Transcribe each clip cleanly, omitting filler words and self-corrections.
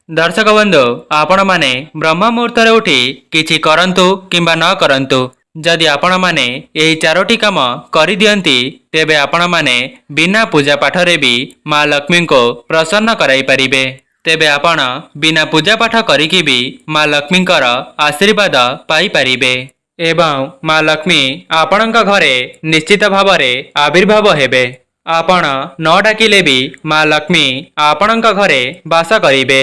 दर्शक बंधु आपण माने ब्रह्म मुहूर्त उठी किछि करंतु किंबा न करंतु जदि आपण माने एही चारोटी काम करि दियंती तेबे आपण माने बिना पूजा पाठ रे भी मां लक्ष्मी को प्रसन्न कराई परिबे। तेबे आपण बिना पूजा पाठ करिकि भी मां लक्ष्मीकर आशीर्वाद पाई परिबे एवं मां लक्ष्मी आपणक घरे निश्चित भावरे आविर्भाव हेबे। आपण न डाकिले भी मां लक्ष्मी आपणक घरे वास करिबे।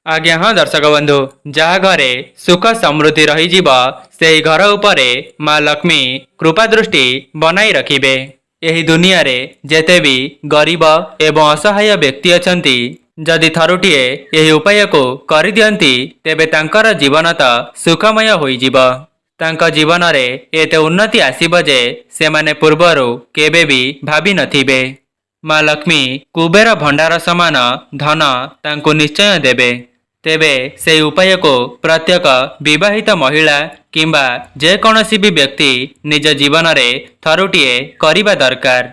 आज्ञा हाँ दर्शक बंधु जहाँ घरे सुख समृद्धि रही से घर उपरे मां लक्ष्मी कृपा दृष्टि बनाई रखिबे। एही दुनिया रे जेते भी गरीब एवं असहाय व्यक्ति अछंती जदि थरुटिए एही उपाय को करि दियंती तेबे तांकर जीवन तो सुखमय होई जिवो। तांक जीवन रे एते उन्नति आसीबो जे सेमाने पूर्वरु केबे भी भाबी नथिबे। मां लक्ष्मी कुबेर भंडार समान धन तांको निश्चय देबे। तेबे से उपाय को प्रत्येक विवाहित महिला किंबा जेकोसी भी व्यक्ति निज जीवन रे थरुटिए करिबा दरकार।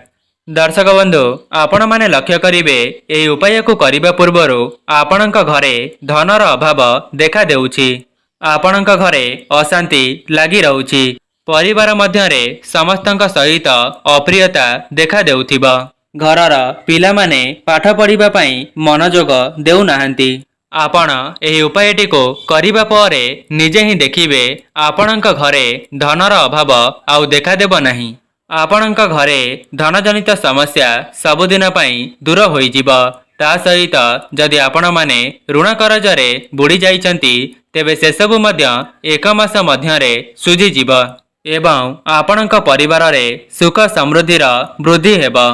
दर्शक बंधु आपण माने लक्ष्य करिवे एही उपाय को करिबा पूर्वरु आपणक घरे धनर अभाव देखा देउछि। आपणक घरे अशांति लागि रहउछि। परिवार मध्यरे समस्तक सहित अप्रियता देखा देउथिबा। घरर पिला माने पाठ पढ़िबा पई मनोयोग देउ नाहंती। आपण एही उपायटी को करिबा परे निजे ही देखिबे आपणक घरे धनर अभाव आउ देखा देबो नाही। आपणक घरे धनजनित समस्या सबुदिन पई दूर होई जिवो। ता सहित जदि आपण माने ऋण करजरे बुड़ी जाइचंती तेबे से सबु मध्य एक मास मध्यरे सुझी जिवो एवं आपणक परिवार रे सुख समृद्धिर वृद्धि हेबो।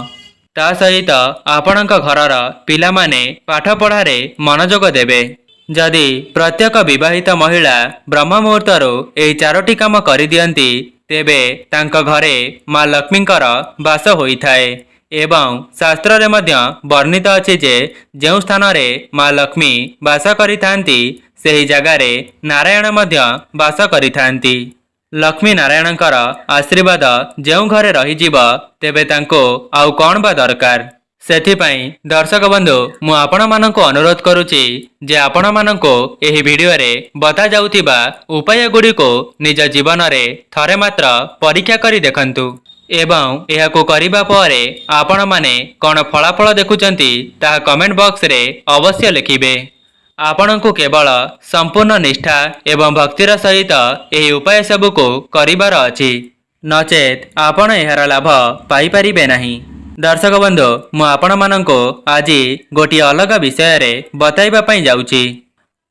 ता सहित आपणक घरर पिला माने पाठ पढ़ारे मनोयोग देबे। जदि प्रत्येक विवाहित महिला ब्रह्म मुहूर्तरु एही चारोटी काम करि दियंती तेबे तांक घरे मां लक्ष्मीकर वास होइथाए एवं शास्त्र रे मध्य वर्णित अछि जे जेउ स्थान रे मां लक्ष्मी वास करिथांती सेही जगारे नारायण मध्य वास करिथांती। लक्ष्मी नारायणकर आशीर्वाद जेउ घरे रही जीवो तेबे तांको आउ कोन बा दरकार। सेथिपाई दर्शक बंधु मु आपण माननको अनुरोध करूची जे आपण माननको एही वीडियो रे बता जाउथिबा उपाय गुडी को निज जीवन रे थरे मात्र परीक्षा करी देखंतु एवं एहाको करिबा परे आपण माने कोन फलाफल देखुचंती ता कमेंट बॉक्स रे अवश्य लिखिबे। आपणको केवल संपूर्ण निष्ठा एवं भक्तिर सहित एही उपाय सबु को करिबार अछि नचेत आपण एहार लाभ पाई परिबे नाही। दर्शक बंधु मु आपण माननको आजि गोटी अलग विषय रे बताइबा पई जाउची।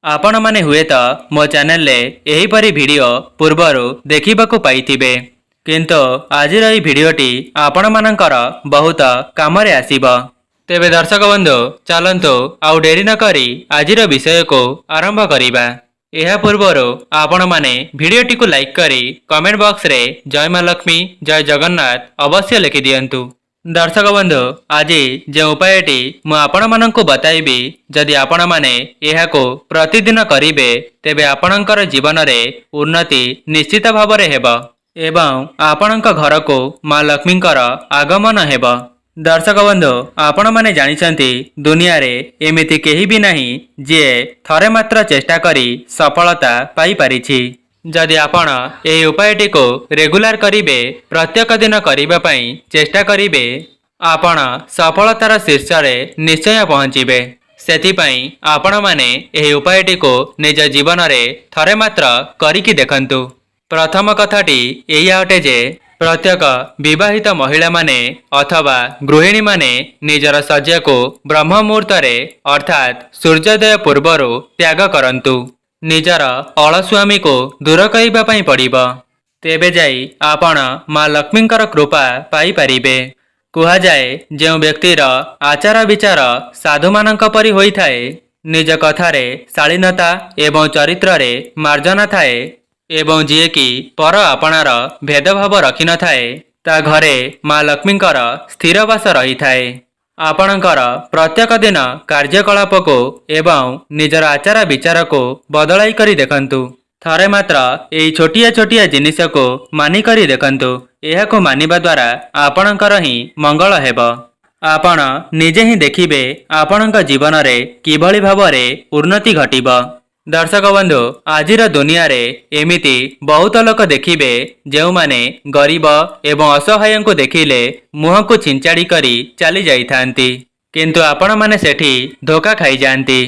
आपण माने हुए तो मो चैनल रे एही परी वीडियो पूर्वरु देखिबाकू पाइथिबे किंतु आजिर एही वीडियोटी आपण मानकर बहुत काम रे आसीबो। तेबे दर्शक बंधु चलंतु आउ डेरी न करी आजिर विषय को आरंभ करिबा। एहा पूर्वरु आपण माने वीडियोटी को लाइक करी कमेंट बॉक्स रे जय मां लक्ष्मी जय जगन्नाथ अवश्य लिखि दियंतु। दर्शक बंधु आज जे उपायटी मु आपण माननको बताइबी जदि आपण माने एहाको प्रतिदिन करिवे तेबे आपणकर जीवन रे उन्नति निश्चित भाव रे हेबो एवं आपणक घर को मां लक्ष्मीकर आगमन हेबो। दर्शक बंधु आपण माने जानिछंती दुनिया रे एमिति केही भी नाही जे थरे मात्र चेष्टा करी सफलता पाई परिछि। जदि आपण एही उपायटी को रेगुलर करिवे प्रत्येक दिन करिबा पई चेष्टा करिवे आपण सफलतार शीर्ष रे निश्चय पहुंचीबे। सेति पई आपण माने एही उपायटी को निज जीवन रे थरे मात्र करिकि देखंतु। प्रथम कथाटी एही अटे जे प्रत्येक विवाहित महिला माने अथवा गृहिणी माने निजर शଯ୍ୟା को ब्रह्म मुहूर्त रे अर्थात सूर्योदय पूर्वरु त्याग करंतु। निजर अलस्वामी को दूर करिबा पई पड़िबो तेबे जाई आपण मां लक्ष्मीकर कृपा पाई परिबे। कुहा जाए जेउ व्यक्तिर आचार विचार साधु मानक परि होई थाए निज कथारे शालीनता एवं चरित्र रे मार्जना थाए एवं जी की पर आपणार भेदभाव रखि न थाए ता घरे मां लक्ष्मीकर स्थिरवास रही थाए। आपणकर प्रत्येक दिन कार्यकलाप को एवं निजर आचार विचार को बदलाई करी देखंतु। थरे मात्र एही छोटिया छोटिया जिनिस को मानि करी देखंतु। एहाको मानिबा द्वारा आपणकर ही मंगल हेबो। आपण निजे ही देखिबे आपणक जीवन रे किभଳି भाବରେ उन्नति घटिब। दर्शक बंधु आजिर दुनिया रे एमिति बहुत लोक देखिबे जो माने गरीब एवं असहाय को देखिले मुह को छिंचाड़ी करी चली जाइथांती, किंतु आपण माने सेठी धोखा खाई जांती।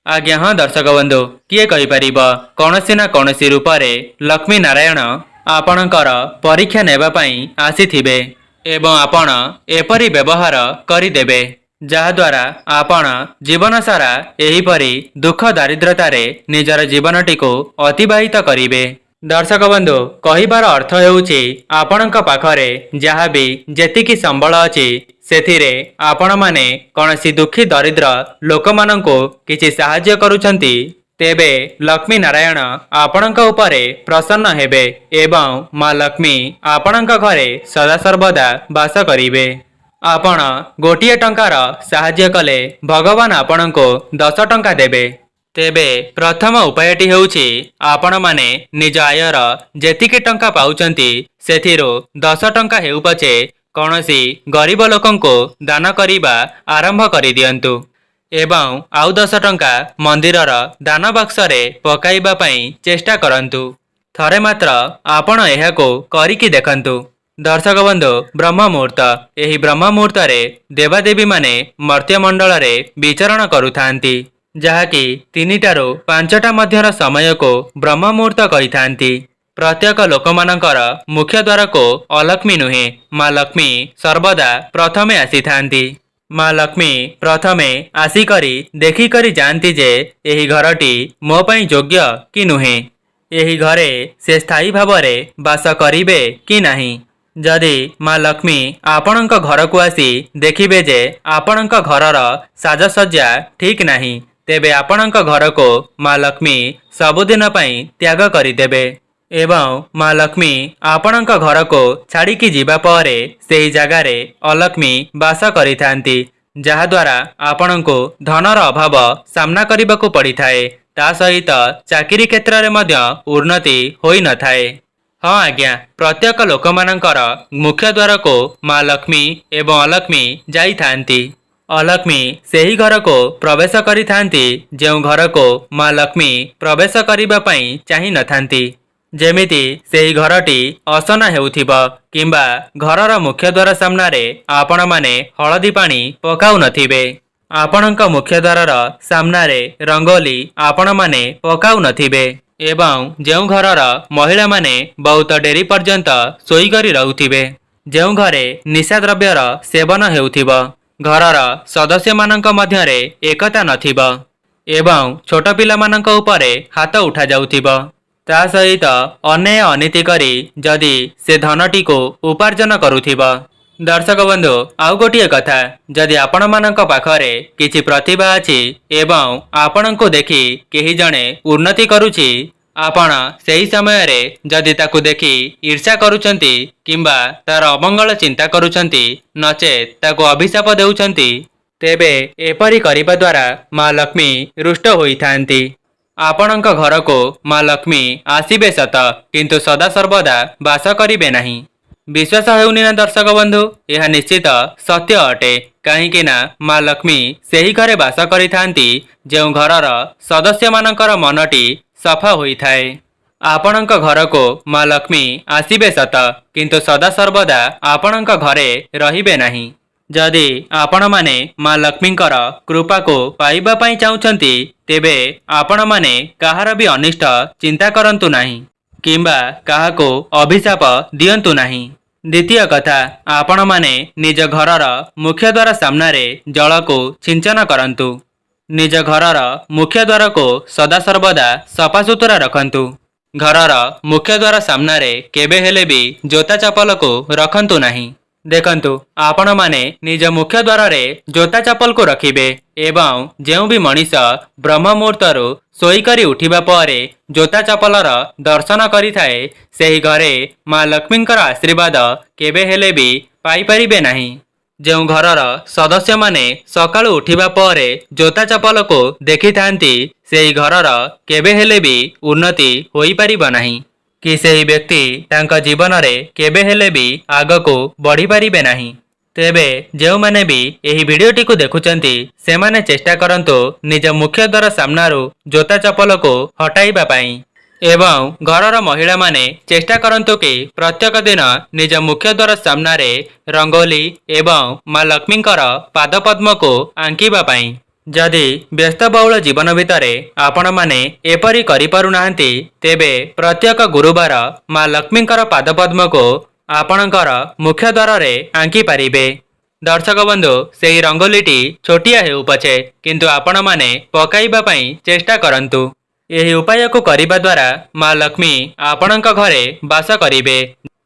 आज्ञा हाँ दर्शक बंधु किए कहि परिब कौनसी ना कौनसी रूप रे लक्ष्मी नारायण आपणकर परीक्षा नेबा पई आसीथिबे एवं आपण एपरी व्यवहार करिदेबे जहाद्वारा आपण जीवन सारा एहीपरी दुख दारिद्रतारे निजर जीवनटी को अतिबाहित करिवे। दर्शक बंधु कहिबार अर्थ हेउछि आपणक पाखरे जहाँ भी जेतिकी संबल अछि सेथिरे आपण माने कौनसी दुखी दरिद्र लोक माननको किछि साहाय्य करूछंती तेबे लक्ष्मी नारायण आपणक उपरे प्रसन्न हेबे एवं माँ लक्ष्मी आपणक घरे सदा सर्वदा वास करिवे। आपण गोटिए टंकार साहाय्य कले भगवान आपणको 10 टंका देबे। तेबे प्रथम उपायटी हेउछि आपण माने निज आयर जेतिकी टंका पाउचंती सेथिरो 10 टंका हेउ पछे कौनसी गरीब लोकंको दान करिबा आरंभ करि दियंतु एवं आउ 10 टंका मंदिरर दान बक्सरे पकाइबा पई चेष्टा करंतु। थरे मात्र आपण एहाको करिकी देखंतु। दर्शक बंधु ब्रह्म मुहूर्त एही ब्रह्म मुहूर्त रे देवादेवी माने मर्त्य मंडल रे विचरण करुथांती जहाँकि 3टारू 5टा मध्यर समय को ब्रह्म मुहूर्त कहिथांती। प्रत्येक लोकमानंकर मुख्य द्वार को अलक्ष्मी नुहे माँ लक्ष्मी सर्वदा प्रथमे आसीथांती। माँ लक्ष्मी प्रथमे आसिकरी देखिकरी जानती जे एही घरटी मो पई योग्य कि नुहे, एही घरे से स्थायी भावरे वास करिवे कि नहीं। जदि माँ लक्ष्मी आपणक घर को आसी देखिबे जे आपणक घरर साजसज्जा ठीक नहीं तेबे आपणक घर को माँ लक्ष्मी सबुदिन पई त्याग करिदेबे एवं माँ लक्ष्मी आपणक घर को छाड़िकी जीवा परे सेही जगारे अलक्ष्मी वास करिथांती जहाद्वारा आपणको धनर अभाव सामना करबाकू पड़िथाए ता सहित चाकरी क्षेत्र रे मध्य उन्नति होई न थाए। हाँ आज्ञा प्रत्येक लोकमानंकर मुख्य द्वार को माँ लक्ष्मी एवं अलक्ष्मी जाइथांती। अलक्ष्मी सेही घर को प्रवेश करिथांती जेउ घर को माँ लक्ष्मी प्रवेश करिबा पई चाहि नथांती। जेमिति सेही घरटी असना हेउथिबा किंबा घरर मुख्य द्वार सामनारे आपण माने हळदी पानी पकाउ नथिबे, आपणक मुख्य द्वारर सामनारे रंगोली आपण माने पकाउ नथिबे एवं जेउ घरर महिला माने बहुत डेरी पर्यंत सोई करी रहउथिबे, जेउ घरे निशा द्रव्यर सेवन हेउथिबा, घरर सदस्य मानक मध्यरे एकता नथिबा एवं छोट पिला मानक उपरे हाथ उठा जाउथिबा ता सहित अन्याय अनीति करी जदि से धनटी को उपार्जन करुथिबा। दर्शक बंधु आउ गोटिए कथा जदि आपण मानक पाखरे किछि प्रतिभा अछि एवं आपण को देखि केही जणे उन्नति करुछि आपण सेही समय रे जदि ताकू देखि ईर्ष्या करुचंती किंबा तार अमंगल चिंता करुचंती नचेत ताकू अभिशाप देउचंती तेबे एपरि करिबा द्वारा माँ लक्ष्मी रुष्ट होइथांती। आपणक घर को माँ लक्ष्मी आसीबे सत किंतु सदा सर्वदा वास करिबे नहीं। विश्वास हेउनी ना दर्शक बंधु यह निश्चित सत्य अटे कहीं ना माँ लक्ष्मी सेही घरे वास करिथांती जेउ घरर सदस्य मानकर मनटी सफा होई थाए। आपणक घर को माँ लक्ष्मी आसीबे सत किंतु सदा सर्वदा आपणक घरे रहिबे नहीं। जदि आपण माने माँ लक्ष्मींकर कृपा को पाइबा पई चाहुचंती तेबे आपण माने काहार भी अनिष्ट चिंता करंतु नहीं किंबा काहाको अभिशाप दियंतु नहीं। द्वितीय कथा आपण माने निज घरर मुख्य द्वार सामनारे जल को सिंचन करंतु। निज घरर मुख्य द्वार को सदा सर्वदा सफासुतरा रखंतु। घरर मुख्य द्वार सामनारे केबे हेले भी जोता चपल को रखंतु नहीं। देखंतु आपण माने निज मुख्य द्वार रे जोता चपल को रखिबे एवं जेउ भी मनीष ब्रह्म मुहूर्तरु सोई करी उठिबा परे जोता चपलर दर्शन करिथाए सेही घरे माँ लक्ष्मींकर आशीर्वाद केबे हेले भी पाई परिबे नहीं। जेउ घरर सदस्य माने सकाळु उठिबा परे जोता चपल को देखिथांती सेही घरर केबे हेले भी उन्नति होई परिबो नहीं कि सेही व्यक्ति तांका जीवन रे केबे हेले भी आगको बढ़ी परिबे नहीं। तेबे जेउमाने भी एही भिडियोटी को देखुचंती सेमाने चेष्टा करंतु निज मुख्य द्वार सामनारू जोता चपल को हटाइबा पाई एवं घरर महिला माने चेष्टा करंतु कि प्रत्येक दिन निज मुख्य द्वार सामनारे रंगोली एवं माँ लक्ष्मींकर पादपद्म को आंकिबा पाई। जदि व्यस्तबहुल जीवन भितरे आपण माने एपरी करि पारुनाहांती तेबे प्रत्येक गुरुवार माँ लक्ष्मींकर पादपद्म को आपणकर मुख्य द्वार रे आंकी पारिबे। दर्शक बंधु सेही रंगोलीटी छोटिया हेउ पछे किंतु आपण माने पकाइबा पई चेष्टा करंतु। एही उपाय को करिबा द्वारा माँ लक्ष्मी आपणक घरे वास करिबे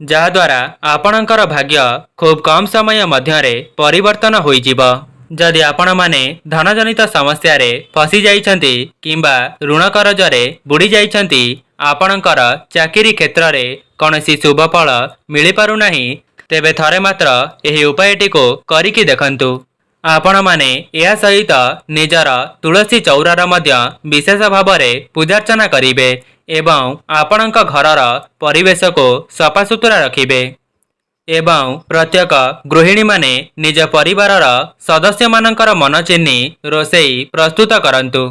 जहा द्वारा आपणकर भाग्य खूब कम समय मध्यरे परिवर्तन होई जिवो। जदि आपण माने धन जनित समस्या रे फसी जाइछंती किंबा ऋण करजरे बुड़ी जाइछंती आपणकर चाकरी क्षेत्र रे कौनसी शुभ फल मिली पारु नाही तेबे थरे मात्र एही उपायटी को करिकी देखंतु। आपण माने या सहित निजर तुलसी चौरार मध्य विशेष भावरे पूजार्चना करिवे एवं आपणक घरर परिवेश को सफासुतुरा रखिबे एवं प्रत्येक गृहिणी माने निज परिवारर सदस्य मानकर मन चिन्ही रोषेई प्रस्तुत करंतु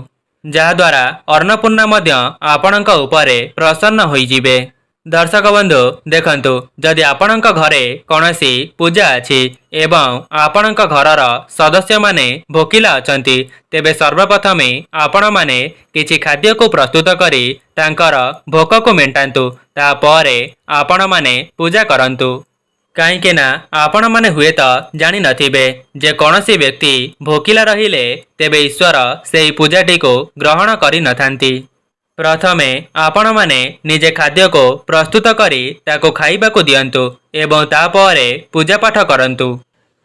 जहा द्वारा अन्नपूर्णा मध्य आपणक उपरे प्रसन्न होई जिवे। दर्शक बंधु देखंतु जदि आपणक घरे कौनसी पूजा अछि एवं आपणक घरर सदस्य माने भोकिला अछंती तेबे सर्वप्रथमे आपण माने किछि खाद्य को प्रस्तुत करी तांकर भोक को मेंटांतु तापरे आपण माने पूजा करंतु। काईके ना आपण माने हुए तो जानी नथिबे जे कौनसी व्यक्ति भोकिला रहिले तेबे ईश्वर सेही पूजाटी को ग्रहण करि नथांती। प्रथमे आपण माने निजे खाद्य को प्रस्तुत करी ताको खाइबा को दियंतु एवं तापरे पूजा पाठ करंतु।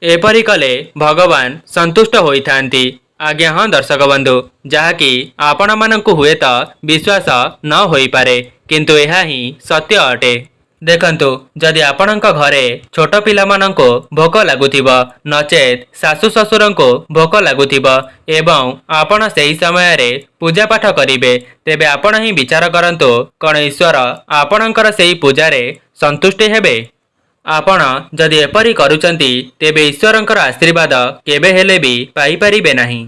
एपरि कले भगवान संतुष्ट होइथांती। आज्ञा हाँ दर्शक बंधु जहाँकि आपण मानंकु हुए तो विश्वास न होई पारे किंतु यह ही सत्य अटे। देखंतु जदि आपणक घरे छोट पिला मानंको भोक लागुथिबो नचेत सासु ससुरंको भोक लागुथिबो एवं आपण सेही समय रे पूजा पाठ करिवे तेबे आपण ही विचार करंतु कोन ईश्वर आपणकर सेही पूजा रे संतुष्ट हेबे। आपण जदि एपरि करूचंती तेबे ईश्वरंकर आशीर्वाद केबे हेले भी पाई परिबे नाही।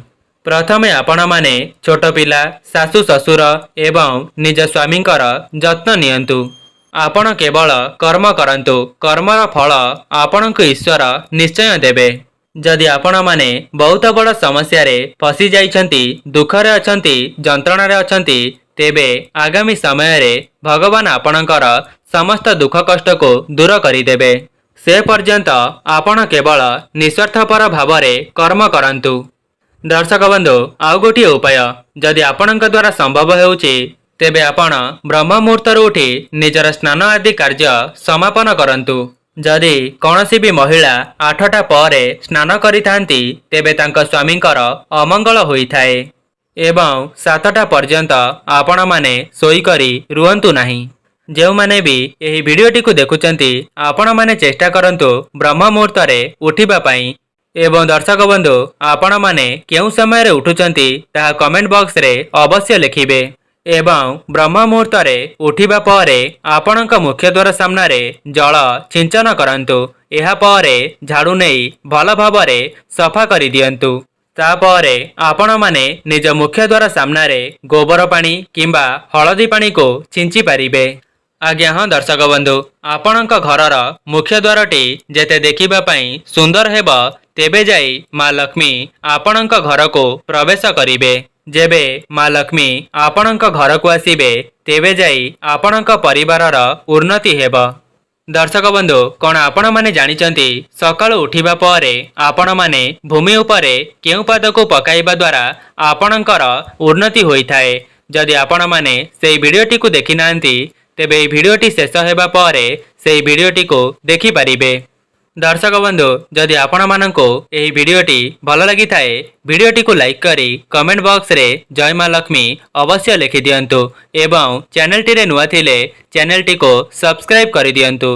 प्रथमे आपण माने छोट पिला सासु ससुर एवं निज स्वामींकर जत्न नियंतु। आपण केवल कर्म करंतु कर्मर फल आपणको ईश्वर निश्चय देबे। जदि आपण माने बहुत बड़ समस्या रे फसी जाइछंती दुखरे अछंती जंत्रणा रे अछंती तेबे आगामी समय रे भगवान आपणकर समस्त दुख कष्ट को दूर करि देबे। से पर्यंत आपण केवल निस्वार्थपर भावरे कर्म करंतु। दर्शक बंधु आउ गोटिए उपाय जदि आपणक द्वारा संभव हेउची तेबे आपण ब्रह्म मुहूर्तर उठी निजर स्नान आदि कार्य समापन करंतु। जदि कौनसी भी महिला 8टा परे स्नान करिथांती तेबे तांक स्वामींकर अमंगल होइथाए एवं 7टा पर्यंत आपण माने सोई करी रुहंतु नाही। जेउ माने भी एही भिडियोटी को देखुचंती आपण माने चेष्टा करंतु ब्रह्म मुहूर्तरे उठिबा पाई एवं दर्शक बंधु आपण माने केउ समय रे उठुचंती ताहा कमेंट बॉक्स रे अवश्य लिखिबे एवं ब्रह्म मुहूर्त रे उठिबा परे आपणक मुख्य द्वार सामने जल छिंचन करंतु। एहा परे झाड़ू नहीं भल भावरे सफा करि दियंतु। तापरे आपण माने निज मुख्य द्वार सामने गोबर पानी किंबा हलदी पानी को छिंची पारिबे। आज्ञा हाँ दर्शक बंधु आपणक घरर मुख्य द्वारटी जेते देखिबा पई सुंदर हेबो तेबे जाई माँ लक्ष्मी आपणक घर को प्रवेश करिबे। जेबे माँ लक्ष्मी आपणक घर को आसीबे तेबे जाई आपणक परिवारर उन्नति हेबो। दर्शक बंधु कौन आपण माने जानिचंती सकाळु उठिबा परे आपण माने भूमि उपरे केउ पाद को पकाइबा द्वारा आपणकर उन्नति होइथाए। जदि आपण माने सेही भिडियोटी को देखि नांती तेबे एही भिडियोटी शेष हेबा परे सेही भिडियोटी को देखि पारिबे। दर्शक बंधु जदि आपण मानंको एही भिडियोटी भल लगी थाए भिडियोटी को लाइक करी कमेंट बॉक्स रे जय माँ लक्ष्मी अवश्य लिखि दियंतु एवं चैनल टी रे नुआ थिले चैनल टी को सब्सक्राइब करि दियंतु।